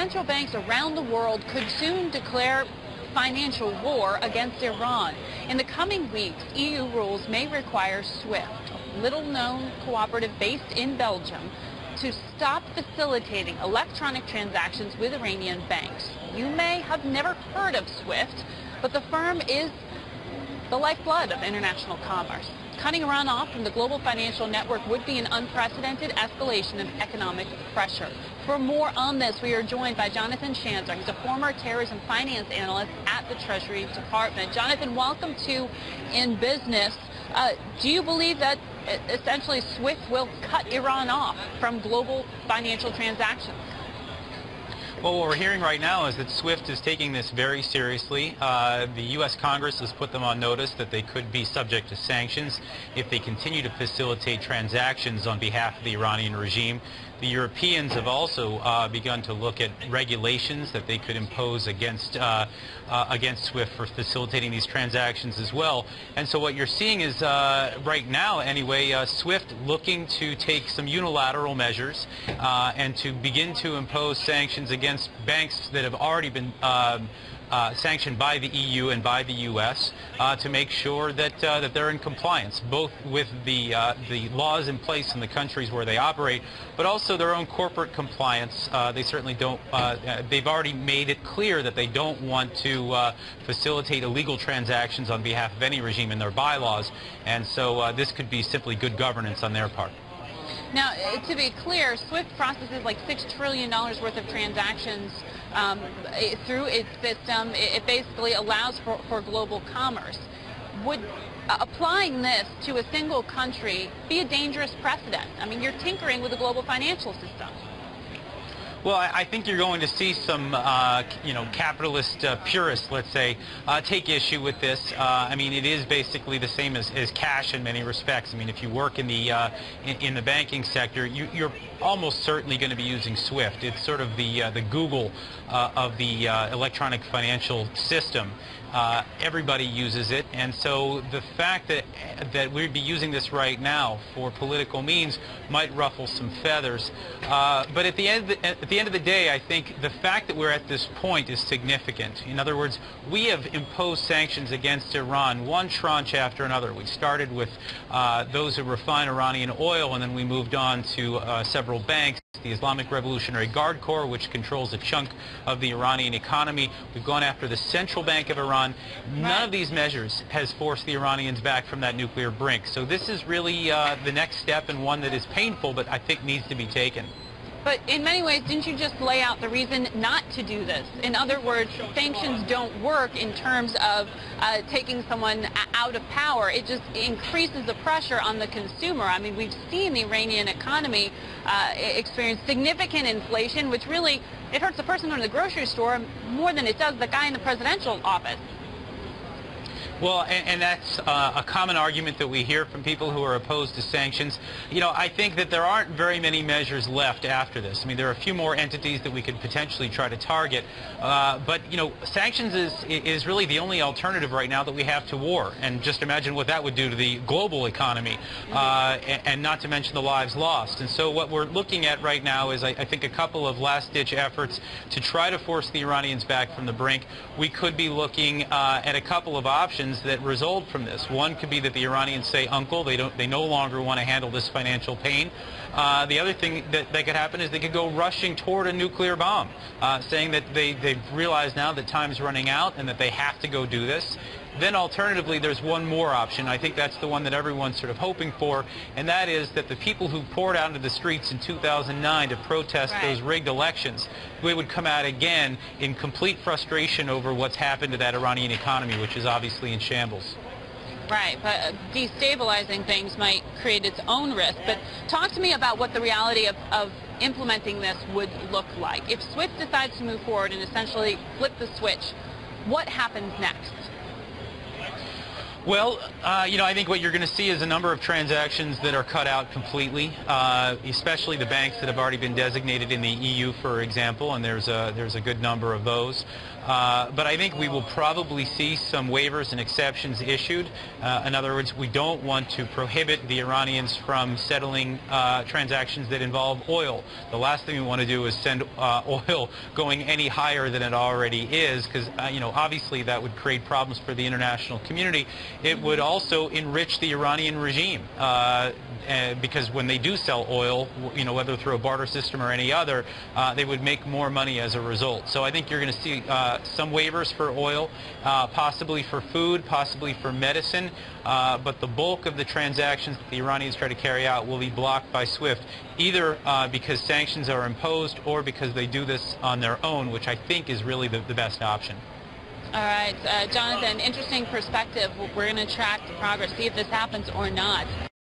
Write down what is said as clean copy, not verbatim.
central banks around the world could soon declare financial war against Iran. In the coming weeks, EU rules may require SWIFT, a little-known cooperative based in Belgium, to stop facilitating electronic transactions with Iranian banks. You may have never heard of SWIFT, but the firm is the lifeblood of international commerce. Cutting Iran off from the global financial network would be an unprecedented escalation of economic pressure. For more on this, we are joined by Jonathan Schanzer. He's a former terrorism finance analyst at the Treasury Department. Jonathan, welcome to In Business. Do you believe that essentially SWIFT will cut Iran off from global financial transactions? Well, what we're hearing right now is that SWIFT is taking this very seriously. The U.S. Congress has put them on notice that they could be subject to sanctions if they continue to facilitate transactions on behalf of the Iranian regime. The Europeans have also begun to look at regulations that they could impose against SWIFT for facilitating these transactions as well. And so what you're seeing is, right now anyway, SWIFT looking to take some unilateral measures and to begin to impose sanctions against banks that have already been sanctioned by the EU and by the U.S. To make sure that that they're in compliance, both with the laws in place in the countries where they operate, but also their own corporate compliance. They certainly don't. They've already made it clear that they don't want to facilitate illegal transactions on behalf of any regime in their bylaws, and so this could be simply good governance on their part. Now, to be clear, SWIFT processes like $6 trillion worth of transactions through its system. It basically allows for global commerce. Would applying this to a single country be a dangerous precedent? I mean, you're tinkering with the global financial system. Well, I think you're going to see some, capitalist purists, let's say, take issue with this. I mean, it is basically the same as cash in many respects. I mean, if you work in the banking sector, you're almost certainly going to be using SWIFT. It's sort of the Google of the electronic financial system. Everybody uses it, and so the fact that we'd be using this right now for political means might ruffle some feathers. But at the end of the day, I think the fact that we're at this point is significant. In other words, we have imposed sanctions against Iran, one tranche after another. We started with those who refine Iranian oil, and then we moved on to several banks. The Islamic Revolutionary Guard Corps, which controls a chunk of the Iranian economy. We've gone after the central bank of Iran. None of these measures has forced the Iranians back from that nuclear brink. So this is really the next step, and one that is painful, but I think needs to be taken. But in many ways, didn't you just lay out the reason not to do this? In other words, sanctions don't work in terms of taking someone out of power. It just increases the pressure on the consumer. I mean, we've seen the Iranian economy experience significant inflation, which really, it hurts the person in the grocery store more than it does the guy in the presidential office. Well, and that's a common argument that we hear from people who are opposed to sanctions. You know, I think that there aren't very many measures left after this. I mean, there are a few more entities that we could potentially try to target. But, you know, sanctions is really the only alternative right now that we have to war. And just imagine what that would do to the global economy, and not to mention the lives lost. And so what we're looking at right now is, I think, a couple of last-ditch efforts to try to force the Iranians back from the brink. We could be looking at a couple of options that result from this. One could be that the Iranians say, "Uncle," they no longer want to handle this financial pain. The other thing that could happen is they could go rushing toward a nuclear bomb, saying that they've realized now that time's running out and that they have to go do this. Then alternatively, there's one more option. I think that's the one that everyone's sort of hoping for, and that is that the people who poured out into the streets in 2009 to protest those rigged elections, they would come out again in complete frustration over what's happened to that Iranian economy, which is obviously in shambles. Right, but destabilizing things might create its own risk. But talk to me about what the reality of implementing this would look like. If SWIFT decides to move forward and essentially flip the switch, what happens next? Well, I think what you're going to see is a number of transactions that are cut out completely, especially the banks that have already been designated in the EU, for example, and there's a good number of those. But I think we will probably see some waivers and exceptions issued. In other words, we don't want to prohibit the Iranians from settling transactions that involve oil. The last thing we want to do is send oil going any higher than it already is, because obviously that would create problems for the international community. It would also enrich the Iranian regime, because when they do sell oil, whether through a barter system or any other, they would make more money as a result. So I think you're going to see some waivers for oil, possibly for food, possibly for medicine, but the bulk of the transactions that the Iranians try to carry out will be blocked by SWIFT, either because sanctions are imposed or because they do this on their own, which I think is really the best option. All right, Jonathan, interesting perspective. We're going to track the progress, see if this happens or not.